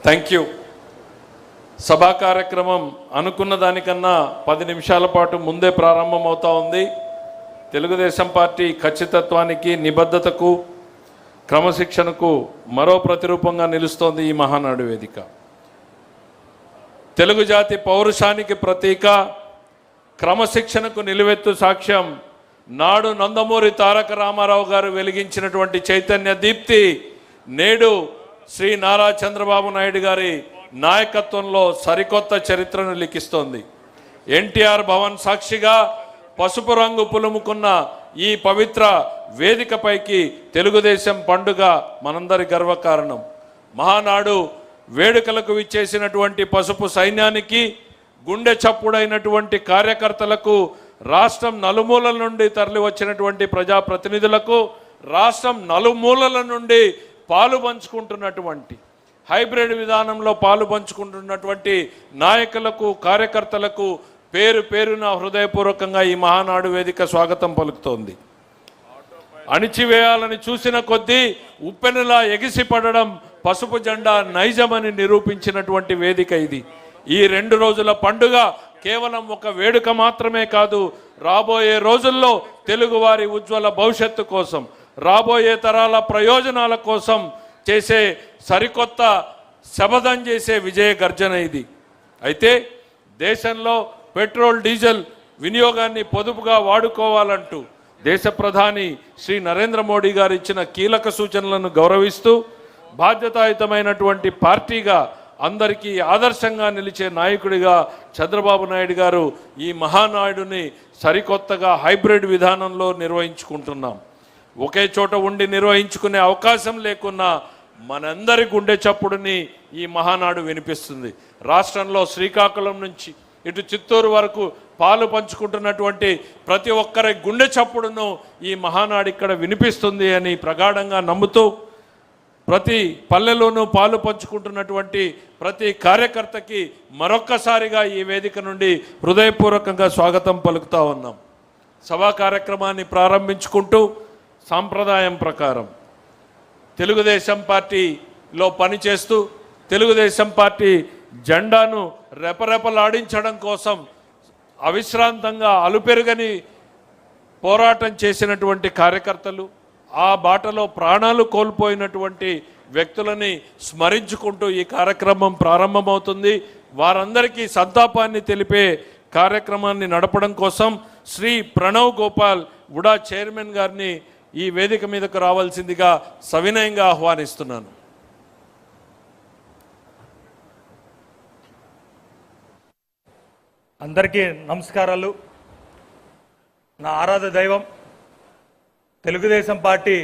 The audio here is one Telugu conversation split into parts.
Thank you. సభా కార్యక్రమం అనుకున్న దానికన్నా 10 నిమిషాల పాటు ముందే ప్రారంభమవుతా ఉంది. తెలుగుదేశం పార్టీ ఖచ్చితత్వానికి, నిబద్ధతకు, క్రమశిక్షణకు మరో ప్రతిరూపంగా నిలుస్తోంది ఈ మహానాడు వేదిక. తెలుగు జాతి పౌరుషానికి ప్రతీక, క్రమశిక్షణకు నిలువెత్తు సాక్ష్యం నాడు నందమూరి తారక రామారావు గారు వెలిగించినటువంటి చైతన్య దీప్తి నేడు శ్రీ నారా చంద్రబాబు నాయుడు గారి నాయకత్వంలో సరికొత్త చరిత్రను లిఖిస్తోంది. ఎన్టీఆర్ భవన్ సాక్షిగా పసుపు రంగు పులుముకున్న ఈ పవిత్ర వేదికపైకి తెలుగుదేశం పండుగ మనందరి గర్వకారణం. మహానాడు వేడుకలకు విచ్చేసినటువంటి పసుపు సైన్యానికి, గుండె చప్పుడైనటువంటి కార్యకర్తలకు, రాష్ట్రం నలుమూలల నుండి తరలి వచ్చినటువంటి ప్రజాప్రతినిధులకు, రాష్ట్రం నలుమూలల నుండి పాలు పంచుకుంటున్నటువంటి హైబ్రిడ్ విధానంలో పాలు పంచుకుంటున్నటువంటి నాయకులకు, కార్యకర్తలకు పేరు పేరున హృదయపూర్వకంగా ఈ మహానాడు వేదిక స్వాగతం పలుకుతోంది. అణిచివేయాలని చూసిన కొద్దీ ఉప్పెనలా ఎగిసిపడడం పసుపు జెండా నైజమని నిరూపించినటువంటి వేదిక ఇది. ఈ 2 రోజుల పండుగ కేవలం ఒక వేడుక మాత్రమే కాదు, రాబోయే రోజుల్లో తెలుగువారి ఉజ్వల భవిష్యత్తు కోసం, రాబోయే తరాల ప్రయోజనాల కోసం చేసే సరికొత్త శపథం చేసే విజయ గర్జన ఇది. అయితే దేశంలో పెట్రోల్, డీజిల్ వినియోగాన్ని పొదుపుగా వాడుకోవాలంటూ దేశ ప్రధాని శ్రీ నరేంద్ర మోడీ గారు ఇచ్చిన కీలక సూచనలను గౌరవిస్తూ బాధ్యతాయుతమైనటువంటి పార్టీగా, అందరికీ ఆదర్శంగా నిలిచే నాయకుడిగా చంద్రబాబు నాయుడు గారు ఈ మహానాయుడిని సరికొత్తగా హైబ్రిడ్ విధానంలో నిర్వహించుకుంటున్నాం. ఒకే చోట ఉండి నిర్వహించుకునే అవకాశం లేకున్నా మనందరి గుండె చప్పుడుని ఈ మహానాడు వినిపిస్తుంది. రాష్ట్రంలో శ్రీకాకుళం నుంచి ఇటు చిత్తూరు వరకు పాలు పంచుకుంటున్నటువంటి ప్రతి ఒక్కరి గుండె చప్పుడును ఈ మహానాడు ఇక్కడ వినిపిస్తుంది అని ప్రగాఢంగా నమ్ముతూ, ప్రతి పల్లెలోనూ పాలు పంచుకుంటున్నటువంటి ప్రతి కార్యకర్తకి మరొక్కసారిగా ఈ వేదిక నుండి హృదయపూర్వకంగా స్వాగతం పలుకుతూ ఉన్నాం. సభా కార్యక్రమాన్ని ప్రారంభించుకుంటూ సాంప్రదాయం ప్రకారం తెలుగుదేశం పార్టీలో పనిచేస్తూ తెలుగుదేశం పార్టీ జెండాను రెపరెపలాడించడం కోసం అవిశ్రాంతంగా అలుపెరుగని పోరాటం చేసినటువంటి కార్యకర్తలు, ఆ బాటలో ప్రాణాలు కోల్పోయినటువంటి వ్యక్తులని స్మరించుకుంటూ ఈ కార్యక్రమం ప్రారంభమవుతుంది. వారందరికీ సంతాపాన్ని తెలిపే కార్యక్రమాన్ని నడపడం కోసం శ్రీ ప్రణవ్ గోపాల్ వుడా చైర్మన్ గారిని ఈ వేదిక మీదకు రావాల్సిందిగా సవినయంగా ఆహ్వానిస్తున్నాను. అందరికీ నమస్కారాలు. నా ఆరాధ దైవం తెలుగుదేశం పార్టీ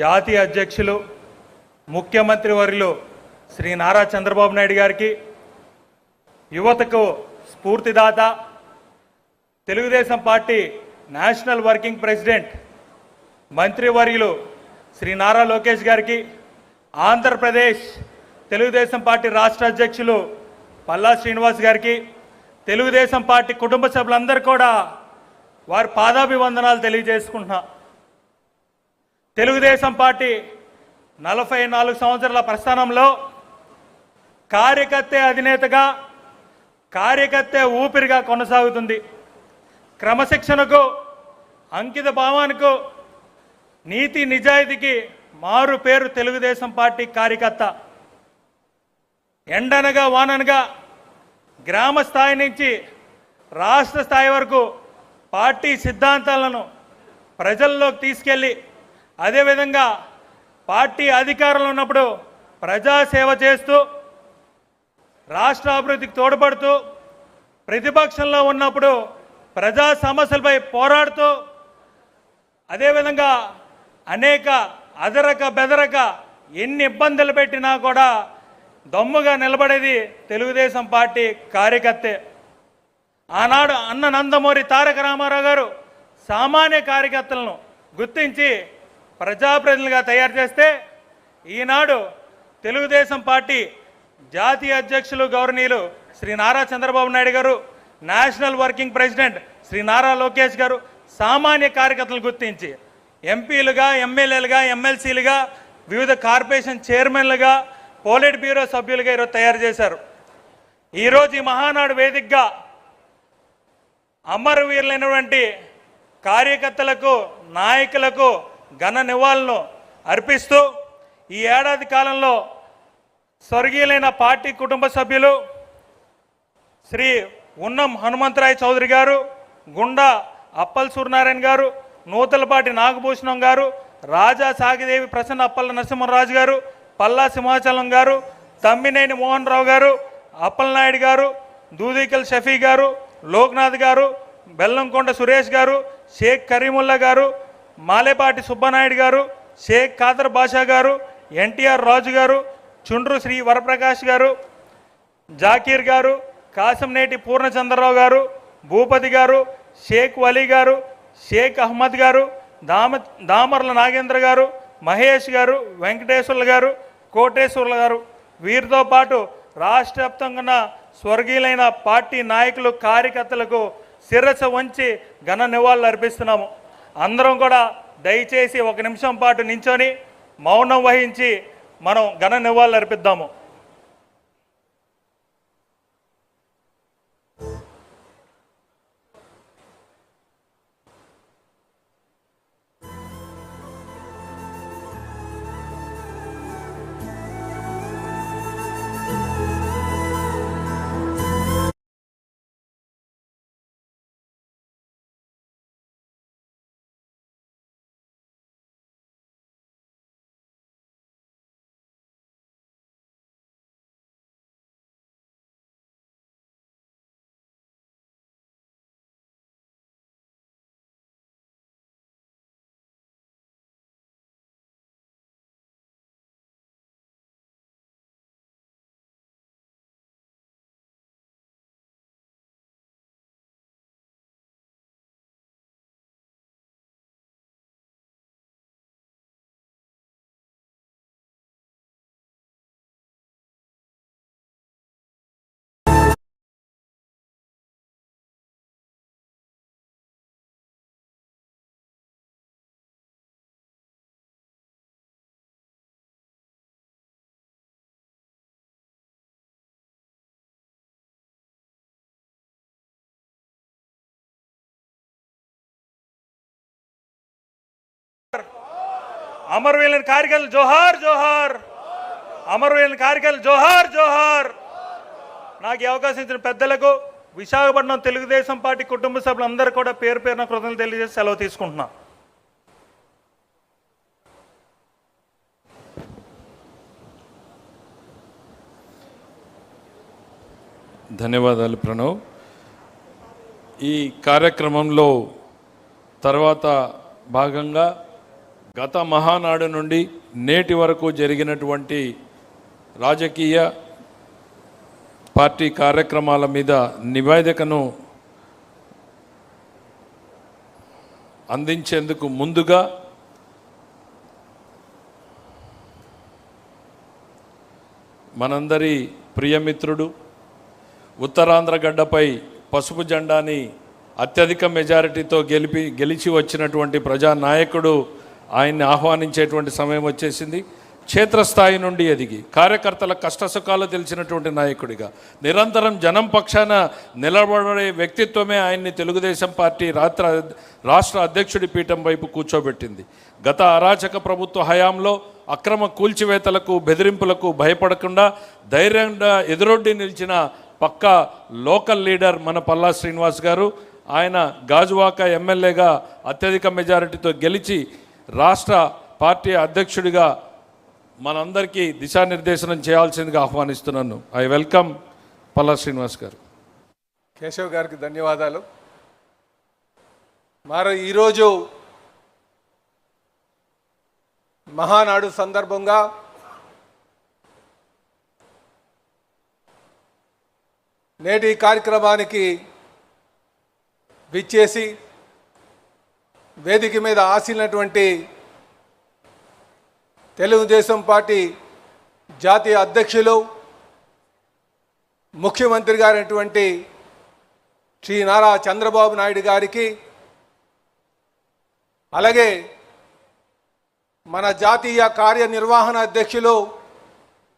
జాతీయ అధ్యక్షులు, ముఖ్యమంత్రి వర్యులు శ్రీ నారా చంద్రబాబు నాయుడు గారికి, యువతకు స్ఫూర్తిదాత, Telugu Desam party national working president మంత్రివర్యులు శ్రీ నారా లోకేష్ గారికి, ఆంధ్రప్రదేశ్ తెలుగుదేశం పార్టీ రాష్ట్ర అధ్యక్షులు పల్లా శ్రీనివాస్ గారికి, తెలుగుదేశం పార్టీ కుటుంబ సభ్యులందరూ కూడా వారి పాదాభివందనాలు తెలియజేసుకుంటున్నా. తెలుగుదేశం పార్టీ 44 సంవత్సరాల ప్రస్థానంలో కార్యకర్తే అధినేతగా, కార్యకర్తే ఊపిరిగా కొనసాగుతుంది. క్రమశిక్షణకు, అంకిత భావానికి, నీతి నిజాయితీకి మారు పేరు తెలుగుదేశం పార్టీ కార్యకర్త. ఎండనగా వాననగా గ్రామ స్థాయి నుంచి రాష్ట్ర స్థాయి వరకు పార్టీ సిద్ధాంతాలను ప్రజల్లోకి తీసుకెళ్ళి, అదేవిధంగా పార్టీ అధికారంలో ఉన్నప్పుడు ప్రజాసేవ చేస్తూ, రాష్ట్ర అభివృద్ధికి తోడ్పడుతూ, ప్రతిపక్షంలో ఉన్నప్పుడు ప్రజా సమస్యలపై పోరాడుతూ, అదేవిధంగా అనేక అదరక బెదరక ఎన్ని ఇబ్బందులు పెట్టినా కూడా దమ్ముగా నిలబడేది తెలుగుదేశం పార్టీ కార్యకర్తే. ఆనాడు అన్న నందమూరి తారక రామారావు గారు సామాన్య కార్యకర్తలను గుర్తించి ప్రజాప్రతినిధులుగా తయారు చేస్తే, ఈనాడు తెలుగుదేశం పార్టీ జాతీయ అధ్యక్షులు గౌరవనీయులు శ్రీ నారా చంద్రబాబు నాయుడు గారు, national working president Shri Nara Lokesh గారు సామాన్య కార్యకర్తలను గుర్తించి ఎంపీలుగా, ఎమ్మెల్యేలుగా, ఎమ్మెల్సీలుగా, వివిధ కార్పొరేషన్ చైర్మన్లుగా, పోలిట్ బ్యూరో సభ్యులుగా ఈరోజు తయారు చేశారు. ఈరోజు ఈ మహానాడు వేదికగా అమరవీరులైనటువంటి కార్యకర్తలకు, నాయకులకు ఘన నివాళులను అర్పిస్తూ ఈ ఏడాది కాలంలో స్వర్గీయులైన పార్టీ కుటుంబ సభ్యులు శ్రీ ఉన్నం హనుమంతరాయ చౌదరి గారు, గుండా అప్పల్ సూర్యనారాయణ గారు, నూతలపాటి నాగభూషణం గారు, రాజా సాగిదేవి ప్రసన్న అప్పల నరసింహరాజు గారు, పల్లా సింహాచలం గారు, తమ్మినేని మోహన్ రావు గారు, అప్పలనాయుడు గారు, దూదికల్ షఫీ గారు, లోక్నాథ్ గారు, బెల్లంకొండ సురేష్ గారు, షేక్ కరీముల్లా గారు, మాలేపాటి సుబ్బనాయుడు గారు, షేక్ ఖాదర్ బాషా గారు, ఎన్టీఆర్ రాజు గారు, చుండ్రు శ్రీ వరప్రకాష్ గారు, జాకీర్ గారు, కాసంనేటి పూర్ణచంద్రరావు గారు, భూపతి గారు, షేక్ వలీ గారు, షేక్ అహ్మద్ గారు, దామర్ల నాగేంద్ర గారు, మహేష్ గారు, వెంకటేశ్వర్ల గారు, కోటేశ్వర్ల గారు, వీరితో పాటు రాష్ట్ర వ్యాప్తంగా ఉన్న స్వర్గీయులైన పార్టీ నాయకులు, కార్యకర్తలకు శిరస్సు వంచి ఘన నివాళులు అర్పిస్తున్నాము. అందరం కూడా దయచేసి 1 నిమిషం పాటు నించొని మౌనం వహించి మనం ఘన నివాళులు అర్పిద్దాము. అమరవీరులైన కార్యకర్తలు జోహార్ జోహార్, అమరవీరులైన కార్యకర్తలు జోహార్ జోహార్. నాకు ఈ అవకాశం ఇచ్చిన పెద్దలకు, విశాఖపట్నం తెలుగుదేశం పార్టీ కుటుంబ సభ్యులందరూ కూడా పేరు పేరున కృతజ్ఞతలు తెలియజేసి సెలవు తీసుకుంటున్నా. ధన్యవాదాలు ప్రణవ్. ఈ కార్యక్రమంలో తర్వాత భాగంగా గత మహానాడు నుండి నేటి వరకు జరిగినటువంటి రాజకీయ పార్టీ కార్యక్రమాల మీద నివేదికను అందించేందుకు ముందుగా మనందరి ప్రియమిత్రుడు, ఉత్తరాంధ్ర గడ్డపై పసుపు జెండాని అత్యధిక మెజారిటీతో గెలిచి వచ్చినటువంటి ప్రజానాయకుడు, ఆయన్ని ఆహ్వానించేటువంటి సమయం వచ్చేసింది. క్షేత్రస్థాయి నుండి ఎదిగి కార్యకర్తల కష్టసుఖాలు తెలిసినటువంటి నాయకుడిగా నిరంతరం జనం పక్షాన నిలబడే వ్యక్తిత్వమే ఆయన్ని తెలుగుదేశం పార్టీ రాష్ట్ర అధ్యక్షుడి పీఠం వైపు కూర్చోబెట్టింది. గత అరాచక ప్రభుత్వ హయాంలో అక్రమ కూల్చివేతలకు, బెదిరింపులకు భయపడకుండా ధైర్యంగా ఎదురొడ్డి నిలిచిన పక్కా లోకల్ లీడర్ మన పల్లా శ్రీనివాస్ గారు. ఆయన గాజువాక ఎమ్మెల్యేగా అత్యధిక మెజారిటీతో గెలిచి రాష్ట్ర పార్టీ అధ్యక్షుడిగా మనందరికీ దిశానిర్దేశనం చేయాల్సిందిగా ఆహ్వానిస్తున్నాను. ఐ వెల్కమ్ పల్లా శ్రీనివాస్ గారు. కేశవ్ గారికి ధన్యవాదాలు. మరి ఈరోజు మహానాడు సందర్భంగా నేటి కార్యక్రమానికి విచ్చేసి వేదిక మీద ఆశీనటువంటి తెలుగుదేశం పార్టీ జాతీయ అధ్యక్షులు, ముఖ్యమంత్రి గారైనటువంటి శ్రీ నారా చంద్రబాబు నాయుడు గారికి, అలాగే మన జాతీయ కార్యనిర్వహణ అధ్యక్షులు